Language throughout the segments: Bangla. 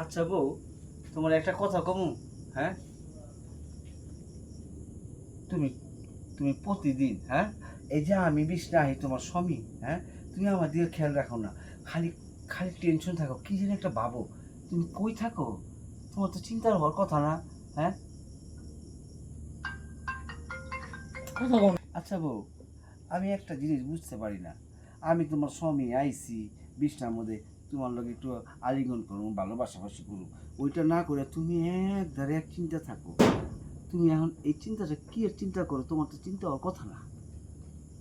আচ্ছা বউ, তোমার একটা কথা কমু। হ্যাঁ, তুমি তুমি প্রতিদিন, হ্যাঁ, এই যে আমি বিছনা আহি তোমার স্বামী, হ্যাঁ, তুমি আমার দিকে খেয়াল রাখো না। খালি খালি টেনশন থাকো, কি যেন একটা ভাবো। তুমি কই থাকো? তোমার তো চিন্তার হওয়ার কথা না। হ্যাঁ, কথা বল। আচ্ছা বউ, আমি একটা জিনিস বুঝতে পারি না। আমি তোমার স্বামী আইছি বিছনার মধ্যে, তোমার লগে একটু আলিঙ্গন করবো, ভালোবাসাবাসি করবো, ওইটা না করে তুমি একধারে এক চিন্তা থাকো। তুমি এখন এই চিন্তাটা কি এর চিন্তা করো? তোমার তো চিন্তা হওয়ার কথা না।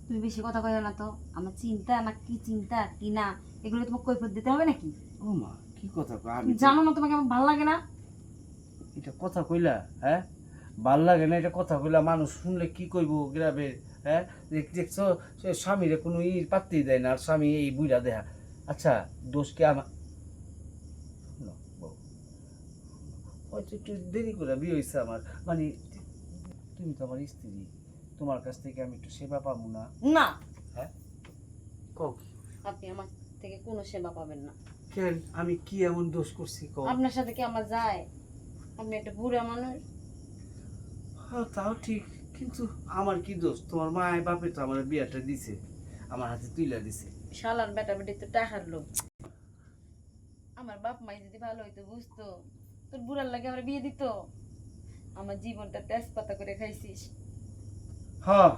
তুমি বেশি কথা কইও না তো। আমার চিন্তা না কি চিন্তা কি না এগুলো তোমাকে কৈফিয়ত দিতে হবে নাকি? ও মা, কি কথা কয়? আমি তুমি তো- জানো না তোমাকে আমার ভালো লাগে না? এটা কথা কইলা? হ্যাঁ, ভাল লাগে না এটা কথা কইলা? মানুষ শুনলে কি কইব গ্রামে? হ্যাঁ, দেখছো সে স্বামীরে কোনো পাত্তেই দেয় না, আর স্বামী এই বুইড়া দেহা। আচ্ছা, দোষ কি আমার? শোনো বউ, হয়তো একটু দেরি করে বিয়ে হয়েছে আমার, মানে তুমি তো আমার স্ত্রী, তোমার কাছ থেকে আমি একটু সেবা পাবো না? না, হ্যাঁ, কও কি? আপনি আমার থেকে কোনো সেবা পাবেন না। কেন, আমি কি এমন দোষ করছি কও? আপনার সাথে কি আমার যায়? আপনি একটা বুড়া মানুষ। হ্যাঁ, তাও ঠিক, কিন্তু আমার কি দোষ? তোমার মায়ের বাপে তো আমার বিয়াটা দিছে, আমার হাতে তুইলা দিছে। শালার বেটা বেটি তো টাকার লোক। আমার বাপ মাই যদি ভালো হইতো বুঝতো, তোর বুড়ার লাগে আমার বিয়ে দিত। আমার জীবনটা তেজপাতা করে খাইছিস। হ্যাঁ,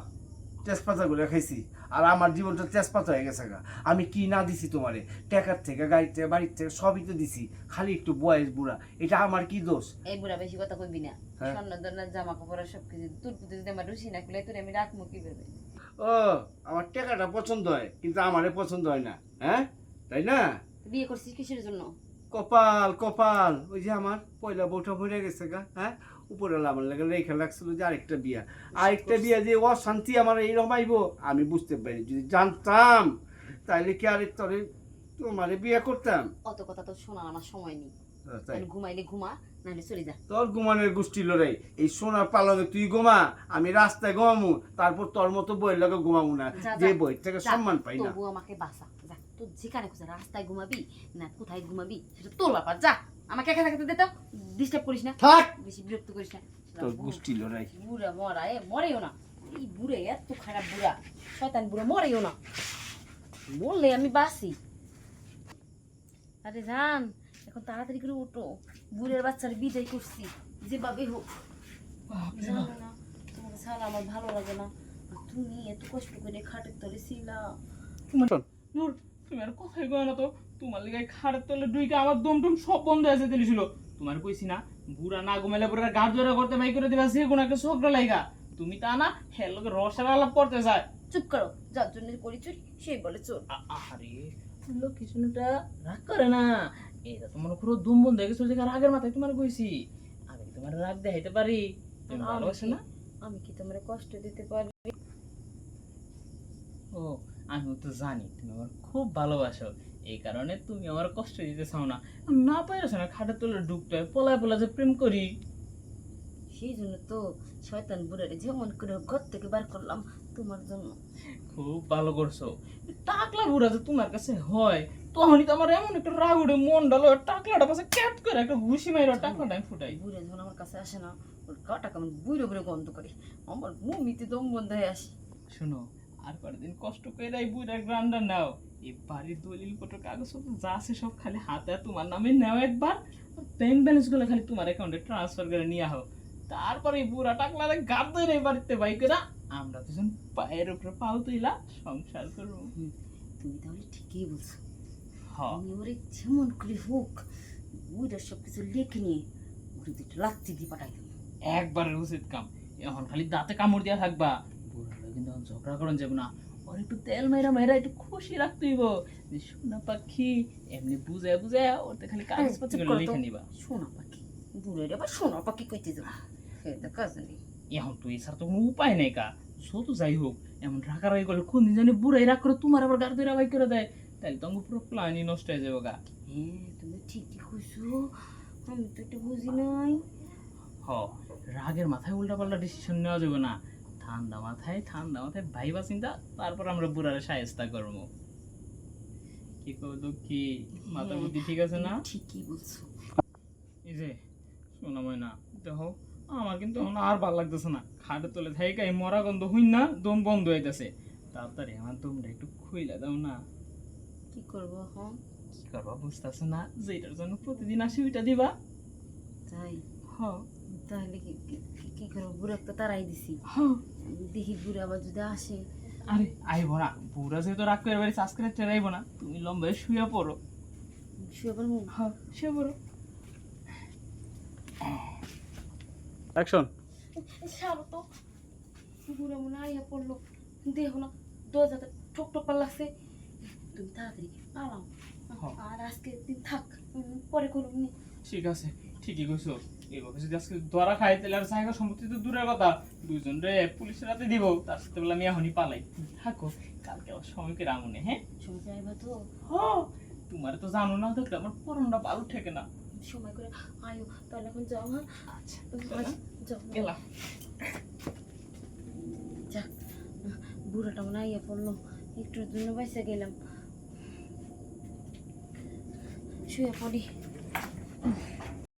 তেজপাতা করে খাইছি, আর আমার জীবনটা তেজপাতা হয়ে গেছে গা। আমি কি না দিছি তোমারে? টাকার থেকে, গাড়ির থেকে, বাড়ির থেকে সবই তো দিছি, খালি একটু বয়স বুড়া, এটা আমার কি দোষ? এই বুড়া বেশি কথা কইবি না। হ্যাঁ। স্বর্ণ দরনার জামা কাপড় সবকিছু তোর প্রতি যদি আমার রুচি না খুলে তোর আমি রাখবো কিভাবে? ও, আমার টাকাটা পছন্দ হয়, কিন্তু আমারে পছন্দ হয় না, হ্যাঁ, তাই না? বিয়ে করছিস কিসের জন্য? কপাল কপাল, ওই যে আমার পয়লা বউটা মরে গেছে গা। হ্যাঁ, উপরে আমার লাগে রেখে লাগছিল যে আরেকটা বিয়া, আরেকটা বিয়া যে অশান্তি আমার এই রমাইবো আমি বুঝতে পারি। যদি জানতাম তাইলে কি আরে তোরে তোমারে বিয়া করতাম? অত কথা তো শোনা আমার সময় নেই। তাই এখন ঘুমাইলে ঘুমা, নাহলে চলে যা। তোর ঘুমানোর গোষ্ঠী লড়াই, এই সোনার পালনে তুই ঘুমা, আমি রাস্তায় ঘুমামু, তারপর তোর মতো বইয়ের লগে ঘুমামু না, যা, যে যা, বই থেকে যা, সম্মান পাই না। তবু আমাকে বাসা যা। তোর যেখানে খুঁজে রাস্তায় ঘুমাবি না কোথায় ঘুমাবি সেটা তোর ব্যাপার। যা, আমাকে একা থাকতে দে তো। ডিস্টার্ব করিস না, থাক, বেশি বিরক্ত করিস না। তোর গোষ্ঠী লড়াই। বুড়া মরা মরেও না। এই বুড়ে এত খারাপ বুড়া, শয়তান বুড়া মরেও না। বললে আমি বাসি। আরে জান, এখন তাড়াতাড়ি করে ওঠো। বুড়ের বাচ্চার বিদায় করছি যেভাবে হোক। জানো না, তোমাকে ছাড়া আমার ভালো লাগে না। আর তুমি এত কষ্ট করে খাটের তলে ছিলা। নূর, তুমি আর কথাই কয় না তো। তোমার লিগাই খাড়ের তলে ডুইকে আমার দম টম সব বন্ধ হয়ে যেতে ছিল। তোমার কইছি না, বুড়া না ঘুমাইলে বুড়া গা জোড়া করতে বাই করে দিবা, সে কোনো একটা ঝগড়া লাইগা। তুমি তা না, হের লোকে রসের আলাপ করতে যায়। চুপ করো, যার জন্য করি চুরি সেই বলে চোর। আরে লক্ষ্মী শুনুটা রাগ করে না। এটা তোমার পুরো দুম বন্ধ হয়ে গেছিল, যে রাগের মাথায় তোমার কইছি। আমি কি তোমার রাগ দেখাইতে পারি? তুমি ভালোবাসো না? আমি কি তোমার কষ্ট দিতে পারি? ও, আমি তো জানি তুমি আমার খুব ভালোবাসো, এই কারণে তুমি আমার কষ্ট দিতে চাও না। আমি না পাইরছ না খাটের তলে ঢুকতে, পলায় পলা যে প্রেম করি। সেই জন্য তো শয়তান বুড়ারে যেমন করে ঘর থেকে বার করলাম তোমার জন্য। খুব ভালো করছো। টাকলা বুড়া যে তোমার কাছে হয়, তখনই তো আমার এমন একটা রাগ উঠে, মন ডালো টাকলাটা পাশে ক্যাট করে একটা ঘুষি মাইরা টাকলাটা আমি ফুটাই। বুড়ে যখন আমার কাছে আসে না, ওর গাটা কেমন বুড়ো বুড়ো গন্ধ করে, আমার মুমিতে দম বন্ধ হয়ে আসে। শোনো, আর কয়েকদিন কষ্ট করে এই বুড়া গ্রান্ডা নাও। এই বাড়ির দলিল পত্র কাগজপত্র যা আছে সব খালি হাতে তোমার নামে নাও একবার। ব্যাংক ব্যালেন্স গুলো খালি তোমার অ্যাকাউন্টে ট্রান্সফার করে নিয়ে আও। তারপরে এই বুড়া টাকলারে গাদ ধরে এই বাড়িতে বাই করে আমরা দুজন পায়ের উপরে পাও তুইলা সংসার করবো। তুমি তাহলে ঠিকই বলছো। হ্যাঁ, আমি ওরে যেমন করে হোক বুড়া সব কিছু লিখে নিয়ে ওরে দুটো লাত্তি দিয়ে পাঠাই দেবো। একবারের উচিত কাম। এখন খালি দাঁতে কামড় দিয়া থাকবা, বুড়া হলে কিন্তু এখন ঝগড়া করন যাবে না। ওর একটু তেল মাইরা মাইরা একটু খুশি রাখতে হইব, যে সোনা পাখি এমনি বুঝে বুঝে ওরতে খালি কাগজপত্র চুপ করো তো। লিখে নিবা। সোনা পাখি, বুড়ের আবার সোনা পাখি কইতে যাবো, সেটা কাজ নেই। এখন তুই এছাড়া তো কোনো উপায় নেই কা। যত যাই হোক, এমন রাগারাগি করলে কোন দিন জানি বুড়াই রাগ করে তোমার আবার গাড়ি ধরে বাই করে দেয়, তাহলে তো পুরো প্ল্যানই নষ্ট হয়ে যাবে গা। হ্যাঁ, তুমি ঠিকই কইছো, আমি তো এটা বুঝি নাই। হ, রাগের মাথায় উল্টাপাল্টা ডিসিশন নেওয়া যাবে না। ঠান্ডা মাথায় ভাইবা চিন্তা, তারপর আমরা বুড়ারে সাহেস্তা করবো। কি করবো কি, মাথা বুদ্ধি ঠিক আছে না? ঠিকই বলছো। এই যে শোনা ময়না দেখো আমার কিন্তু এখন আর ভালো লাগতেছে না, খাটে তোলে থাইকা এই মরা গন্ধ হইন না দম বন্ধ হইতেছে, তাড়াতাড়ি আমার দমটা একটু খুইলা দাও না। কি করবো এখন? কি করবা বুঝতেছো না, যেটার জন্য প্রতিদিন আসি ওইটা দিবা। তাই হ তাহলে কি করবো? বুড়া তো তারাই দিছি, হ দেখি বুড়া আবার যদি আসে। আরে আইবো না, বুড়া যেহেতু রাগ করে বাড়ি চাষ করে চেরাইবো না, তুমি লম্বায় শুয়ে পড়ো। শুয়ে পড়বো? হ শুয়ে পড়ো। অ্যাকশন। সারো তো, বুড়া মনে আইয়া পড়লো, দেখো না দরজাতে ঠক ঠক লাগছে। তুমি তাড়াতাড়ি পালাও, আর আজকে দিন থাক, পরে করুন নি। ঠিক আছে, ঠিকই কইছো, এইভাবে যদি আজকে ধরা খাই তাহলে আর জায়গা সম্পত্তি তো দূরের কথা, দুইজন রে পুলিশের হাতে দিব, তার সাথে বলে আমি এখনই পালাই। তুমি থাকো, কালকে আবার সময় করে আমনে। হ্যাঁ সময় যাইবা তো? তোমার তো জানো না, দেখলে আমার পরনটা ভালো ঠেকে না। সময় করে আয়ো, তাহলে এখন যাও। হ্যাঁ আচ্ছা যাও, গেলাম। যাক বুড়াটা মনে আইয়া পড়লো, একটুর জন্য বাইসা গেলাম। শুয়ে পড়ি।